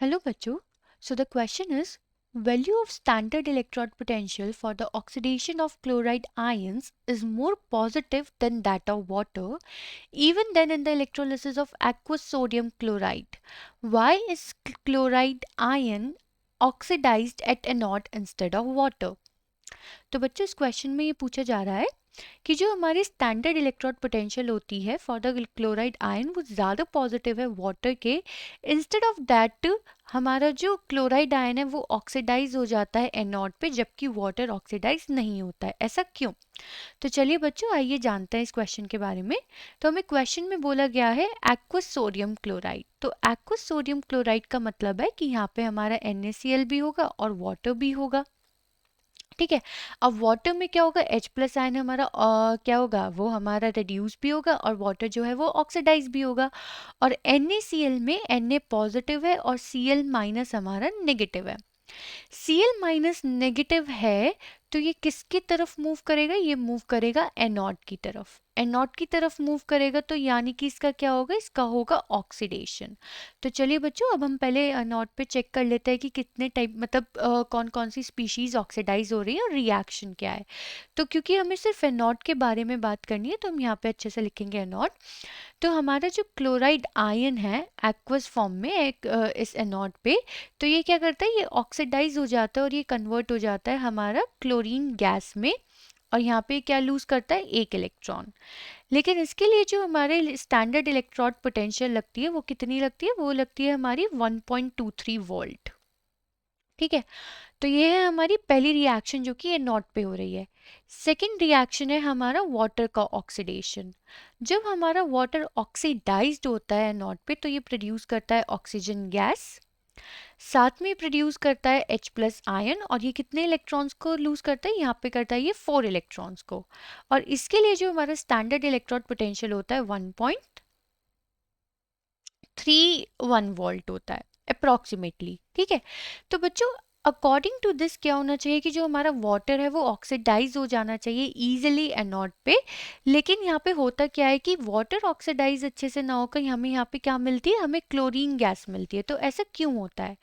Hello बच्चों. So the question is, value of standard electrode potential for the oxidation of chloride ions is more positive than that of water, even than in the electrolysis of aqueous sodium chloride. Why is chloride ion oxidized at anode instead of water? तो बच्चों इस question में ये पूछा जा रहा है कि जो हमारी स्टैंडर्ड इलेक्ट्रोड पोटेंशियल होती है फॉर द क्लोराइड आयन वो ज़्यादा पॉजिटिव है वाटर के इंस्टेड ऑफ दैट हमारा जो क्लोराइड आयन है वो ऑक्सीडाइज हो जाता है एनोड पे जबकि वाटर ऑक्सीडाइज नहीं होता है. ऐसा क्यों? तो चलिए बच्चों आइए जानते हैं इस क्वेश्चन के बारे में. तो हमें क्वेश्चन में बोला गया है एक्वस सोडियम क्लोराइड. तो एक्वस सोडियम क्लोराइड का मतलब है कि यहाँ पे हमारा NaCl भी होगा और वाटर भी होगा. ठीक है. अब वाटर में क्या होगा, H प्लस आयन हमारा क्या होगा, वो हमारा रिड्यूस भी होगा और वाटर जो है वो ऑक्सीडाइज भी होगा. और NaCl में Na पॉजिटिव है और Cl माइनस हमारा नेगेटिव है. Cl माइनस नेगेटिव है तो ये किसकी तरफ मूव करेगा, ये मूव करेगा एनोड की तरफ. एनोड की तरफ मूव करेगा तो यानी कि इसका क्या होगा, इसका होगा ऑक्सीडेशन. तो चलिए बच्चों अब हम पहले एनोड पे चेक कर लेते हैं कि कितने टाइप मतलब कौन कौन सी स्पीशीज ऑक्सीडाइज हो रही है और रिएक्शन क्या है. तो क्योंकि हमें सिर्फ एनोड के बारे में बात करनी है तो हम यहाँ पे अच्छे से लिखेंगे एनोड. तो हमारा जो क्लोराइड आयन है एक्वस फॉर्म में एक इस एनोड पे, तो ये क्या करता है, ये ऑक्सीडाइज हो जाता है और ये कन्वर्ट हो जाता है हमारा क्लोरीन गैस में. और यहाँ पे क्या लूज करता है, एक इलेक्ट्रॉन. लेकिन इसके लिए जो हमारे स्टैंडर्ड इलेक्ट्रोड पोटेंशियल लगती है वो कितनी लगती है, वो लगती है हमारी 1.23 वोल्ट. ठीक है. तो ये है हमारी पहली रिएक्शन जो कि ये नॉट पे हो रही है. सेकंड रिएक्शन है हमारा वाटर का ऑक्सीडेशन. जब हमारा वाटर ऑक्सीडाइज्ड होता है नॉट पे तो ये प्रोड्यूस करता है ऑक्सीजन गैस, साथ में प्रोड्यूस करता है H प्लस आयन. और ये कितने इलेक्ट्रॉन्स को लूज करता है, यहाँ पे करता है ये 4 इलेक्ट्रॉन्स को. और इसके लिए जो हमारा स्टैंडर्ड इलेक्ट्रोड पोटेंशियल होता है 1.31 वोल्ट होता है अप्रॉक्सीमेटली. ठीक है. तो बच्चों अकॉर्डिंग टू दिस क्या होना चाहिए कि जो हमारा वाटर है वो ऑक्सीडाइज हो जाना चाहिए इजीली एनोड पे. लेकिन यहाँ पे होता क्या है कि वाटर ऑक्सीडाइज अच्छे से ना होकर हमें यहाँ पे क्या मिलती है, हमें क्लोरीन गैस मिलती है. तो ऐसा क्यों होता है?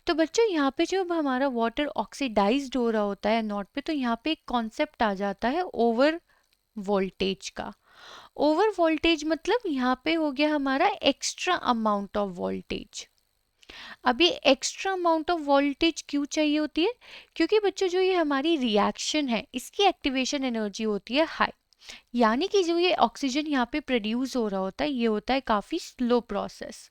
तो बच्चों यहाँ पे जब हमारा वाटर ऑक्सीडाइज्ड हो रहा होता है एनोड पे तो यहाँ पे एक कॉन्सेप्ट आ जाता है ओवर वोल्टेज का. ओवर वोल्टेज मतलब यहाँ पे हो गया हमारा एक्स्ट्रा अमाउंट ऑफ वोल्टेज. अब ये एक्स्ट्रा अमाउंट ऑफ वोल्टेज क्यों चाहिए होती है? क्योंकि बच्चों जो ये हमारी रिएक्शन है इसकी एक्टिवेशन एनर्जी होती है हाई. यानी कि जो ये ऑक्सीजन यहाँ पे प्रोड्यूस हो रहा होता है ये होता है काफ़ी स्लो प्रोसेस.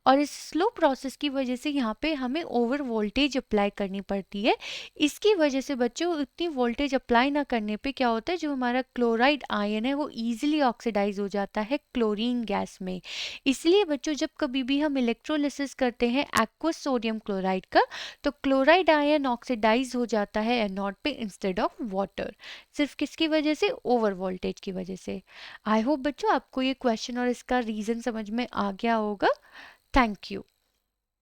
और इस स्लो प्रोसेस की वजह से यहाँ पे हमें ओवर वोल्टेज अप्लाई करनी पड़ती है. इसकी वजह से बच्चों इतनी वोल्टेज अप्लाई ना करने पे क्या होता है, जो हमारा क्लोराइड आयन है वो इजीली ऑक्सीडाइज हो जाता है क्लोरीन गैस में. इसलिए बच्चों जब कभी भी हम इलेक्ट्रोलिसिस करते हैं एक्वस सोडियम क्लोराइड का तो क्लोराइड आयन ऑक्सीडाइज हो जाता है एनोड पे इंस्टेड ऑफ वाटर. सिर्फ किसकी वजह से, ओवर वोल्टेज की वजह से. आई होप बच्चों आपको ये क्वेश्चन और इसका रीज़न समझ में आ गया होगा. Thank you.